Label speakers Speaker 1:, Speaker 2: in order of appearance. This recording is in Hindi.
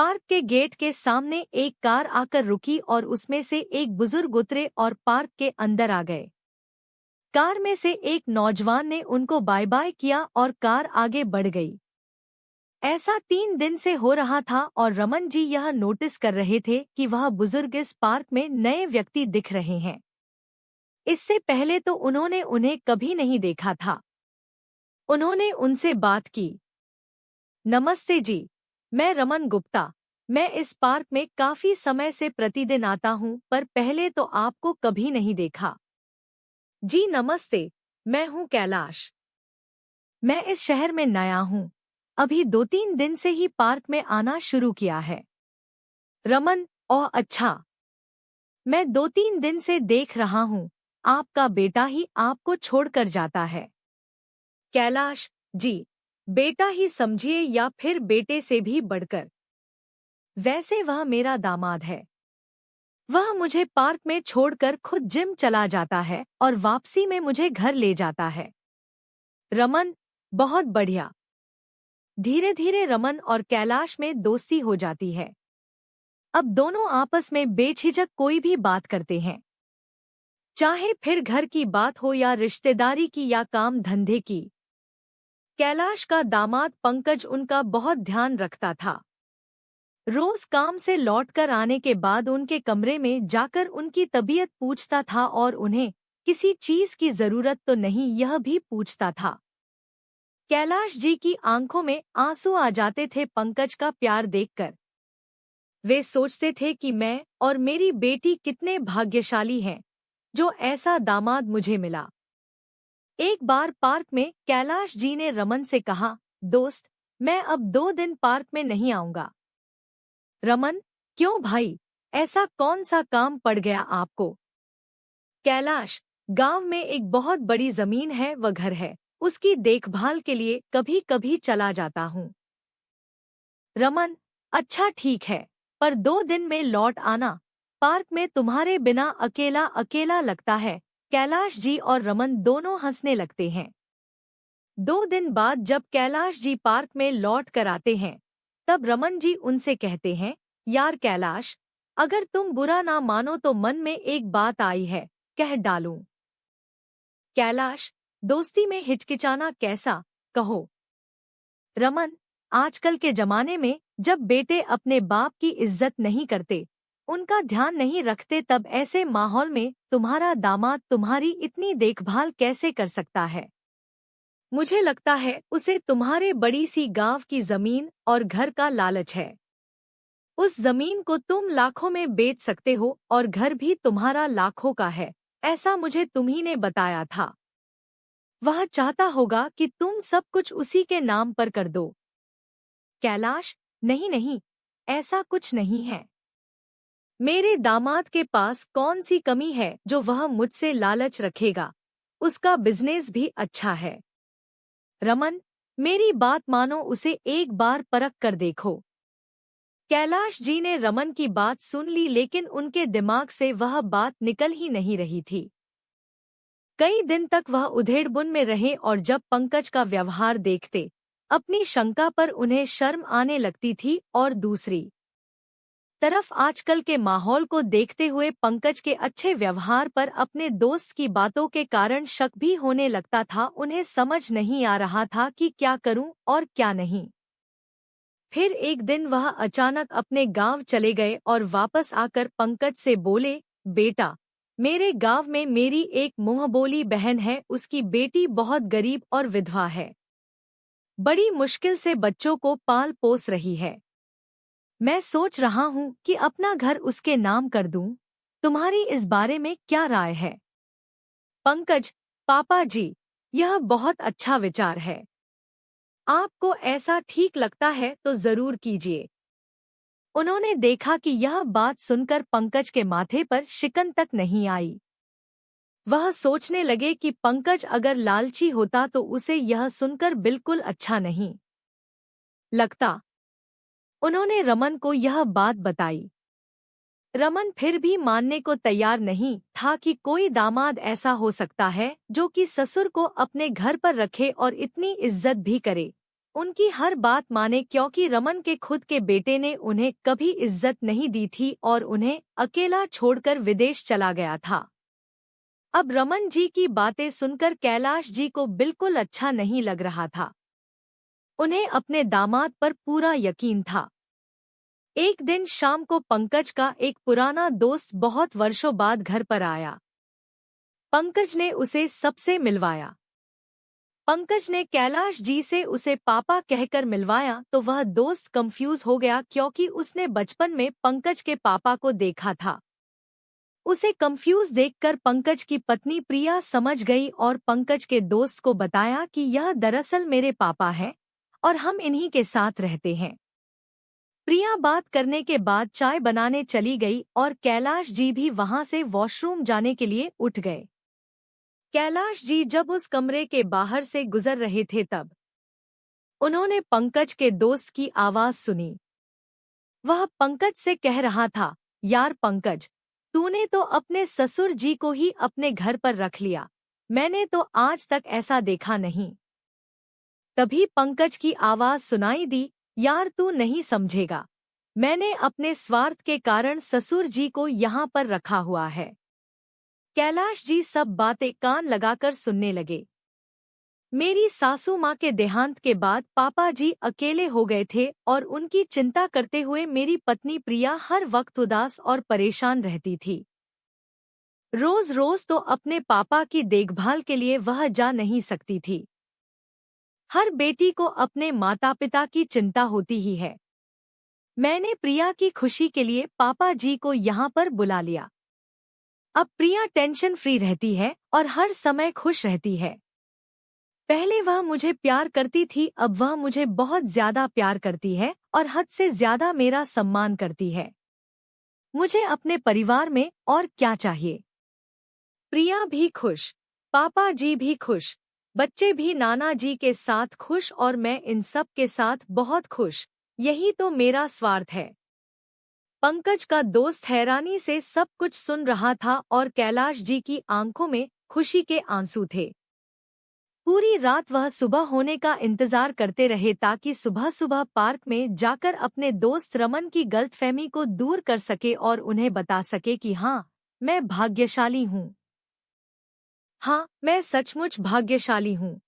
Speaker 1: पार्क के गेट के सामने एक कार आकर रुकी और उसमें से एक बुजुर्ग उतरे और पार्क के अंदर आ गए। कार में से एक नौजवान ने उनको बाय बाय किया और कार आगे बढ़ गई। ऐसा 3 दिन से हो रहा था और रमन जी यह नोटिस कर रहे थे कि वह बुजुर्ग इस पार्क में नए व्यक्ति दिख रहे हैं। इससे पहले तो उन्होंने उन्हें कभी नहीं देखा था। उन्होंने उनसे बात की। नमस्ते जी, मैं रमन गुप्ता। मैं इस पार्क में काफी समय से प्रतिदिन आता हूँ, पर पहले तो आपको कभी नहीं देखा। जी नमस्ते, मैं हूँ कैलाश। मैं इस शहर में नया हूँ, अभी 2-3 दिन से ही पार्क में आना शुरू किया है। रमन: ओह अच्छा, मैं 2-3 दिन से देख रहा हूँ, आपका बेटा ही आपको छोड़कर जाता है। कैलाश: जी, बेटा ही समझिए या फिर बेटे से भी बढ़कर। वैसे वह मेरा दामाद है। वह मुझे पार्क में छोड़कर खुद जिम चला जाता है और वापसी में मुझे घर ले जाता है। रमन: बहुत बढ़िया। धीरे धीरे रमन और कैलाश में दोस्ती हो जाती है। अब दोनों आपस में बेझिझक कोई भी बात करते हैं, चाहे फिर घर की बात हो या रिश्तेदारी की या काम धंधे की। कैलाश का दामाद पंकज उनका बहुत ध्यान रखता था। रोज काम से लौटकर आने के बाद उनके कमरे में जाकर उनकी तबीयत पूछता था और उन्हें किसी चीज की जरूरत तो नहीं यह भी पूछता था। कैलाश जी की आंखों में आंसू आ जाते थे पंकज का प्यार देखकर। वे सोचते थे कि मैं और मेरी बेटी कितने भाग्यशाली हैं जो ऐसा दामाद मुझे मिला। एक बार पार्क में कैलाश जी ने रमन से कहा, दोस्त, मैं अब 2 दिन पार्क में नहीं आऊंगा। रमन: क्यों भाई, ऐसा कौन सा काम पड़ गया आपको? कैलाश: गांव में एक बहुत बड़ी जमीन है व घर है, उसकी देखभाल के लिए कभी कभी चला जाता हूँ। रमन: अच्छा ठीक है, पर 2 दिन में लौट आना। पार्क में तुम्हारे बिना अकेला अकेला लगता है। कैलाश जी और रमन दोनों हंसने लगते हैं। 2 दिन बाद जब कैलाश जी पार्क में लौट कर आते हैं, तब रमन जी उनसे कहते हैं, यार कैलाश, अगर तुम बुरा ना मानो तो मन में एक बात आई है, कह डालूं। कैलाश: दोस्ती में हिचकिचाना कैसा, कहो। रमन: आजकल के जमाने में जब बेटे अपने बाप की इज्जत नहीं करते, उनका ध्यान नहीं रखते, तब ऐसे माहौल में तुम्हारा दामाद तुम्हारी इतनी देखभाल कैसे कर सकता है? मुझे लगता है उसे तुम्हारे बड़ी सी गांव की जमीन और घर का लालच है। उस जमीन को तुम लाखों में बेच सकते हो और घर भी तुम्हारा लाखों का है, ऐसा मुझे तुम्ही ने बताया था। वह चाहता होगा कि तुम सब कुछ उसी के नाम पर कर दो। कैलाश: नहीं नहीं, ऐसा कुछ नहीं है। मेरे दामाद के पास कौन सी कमी है जो वह मुझसे लालच रखेगा? उसका बिजनेस भी अच्छा है। रमन: मेरी बात मानो, उसे एक बार परख कर देखो। कैलाश जी ने रमन की बात सुन ली, लेकिन उनके दिमाग से वह बात निकल ही नहीं रही थी। कई दिन तक वह उधेड़बुन में रहे और जब पंकज का व्यवहार देखते, अपनी शंका पर उन्हें शर्म आने लगती थी और दूसरी तरफ आजकल के माहौल को देखते हुए पंकज के अच्छे व्यवहार पर अपने दोस्त की बातों के कारण शक भी होने लगता था। उन्हें समझ नहीं आ रहा था कि क्या करूं और क्या नहीं। फिर एक दिन वह अचानक अपने गांव चले गए और वापस आकर पंकज से बोले, बेटा, मेरे गांव में मेरी एक मुंहबोली बहन है, उसकी बेटी बहुत गरीब और विधवा है। बड़ी मुश्किल से बच्चों को पाल पोस रही है। मैं सोच रहा हूँ कि अपना घर उसके नाम कर दूं। तुम्हारी इस बारे में क्या राय है? पंकज: पापा जी, यह बहुत अच्छा विचार है। आपको ऐसा ठीक लगता है तो जरूर कीजिए। उन्होंने देखा कि यह बात सुनकर पंकज के माथे पर शिकन तक नहीं आई। वह सोचने लगे कि पंकज अगर लालची होता तो उसे यह सुनकर बिल्कुल अच्छा नहीं लगता। उन्होंने रमन को यह बात बताई। रमन फिर भी मानने को तैयार नहीं था कि कोई दामाद ऐसा हो सकता है जो कि ससुर को अपने घर पर रखे और इतनी इज्जत भी करे। उनकी हर बात माने, क्योंकि रमन के खुद के बेटे ने उन्हें कभी इज्जत नहीं दी थी और उन्हें अकेला छोड़कर विदेश चला गया था। अब रमन जी की बातें सुनकर कैलाश जी को बिल्कुल अच्छा नहीं लग रहा था। उन्हें अपने दामाद पर पूरा यकीन था। एक दिन शाम को पंकज का एक पुराना दोस्त बहुत वर्षों बाद घर पर आया। पंकज ने उसे सबसे मिलवाया। पंकज ने कैलाश जी से उसे पापा कहकर मिलवाया तो वह दोस्त कंफ्यूज हो गया, क्योंकि उसने बचपन में पंकज के पापा को देखा था। उसे कंफ्यूज देखकर पंकज की पत्नी प्रिया समझ गई और पंकज के दोस्त को बताया कि यह दरअसल मेरे पापा हैं और हम इन्हीं के साथ रहते हैं। प्रिया बात करने के बाद चाय बनाने चली गई और कैलाश जी भी वहां से वॉशरूम जाने के लिए उठ गए। कैलाश जी जब उस कमरे के बाहर से गुजर रहे थे तब उन्होंने पंकज के दोस्त की आवाज सुनी। वह पंकज से कह रहा था, यार पंकज, तूने तो अपने ससुर जी को ही अपने घर पर रख लिया, मैंने तो आज तक ऐसा देखा नहीं। तभी पंकज की आवाज सुनाई दी, यार तू नहीं समझेगा, मैंने अपने स्वार्थ के कारण ससुर जी को यहाँ पर रखा हुआ है। कैलाश जी सब बातें कान लगाकर सुनने लगे। मेरी सासू माँ के देहांत के बाद पापा जी अकेले हो गए थे और उनकी चिंता करते हुए मेरी पत्नी प्रिया हर वक्त उदास और परेशान रहती थी। रोज रोज तो अपने पापा की देखभाल के लिए वह जा नहीं सकती थी। हर बेटी को अपने माता पिता की चिंता होती ही है। मैंने प्रिया की खुशी के लिए पापा जी को यहाँ पर बुला लिया। अब प्रिया टेंशन फ्री रहती है और हर समय खुश रहती है। पहले वह मुझे प्यार करती थी, अब वह मुझे बहुत ज्यादा प्यार करती है और हद से ज्यादा मेरा सम्मान करती है। मुझे अपने परिवार में और क्या चाहिए। प्रिया भी खुश, पापा जी भी खुश, बच्चे भी नाना जी के साथ खुश और मैं इन सब के साथ बहुत खुश, यही तो मेरा स्वार्थ है। पंकज का दोस्त हैरानी से सब कुछ सुन रहा था और कैलाश जी की आंखों में खुशी के आंसू थे। पूरी रात वह सुबह होने का इंतजार करते रहे ताकि सुबह सुबह पार्क में जाकर अपने दोस्त रमन की गलतफहमी को दूर कर सके और उन्हें बता सके कि हाँ, मैं भाग्यशाली हूँ। हाँ, मैं सचमुच भाग्यशाली हूँ।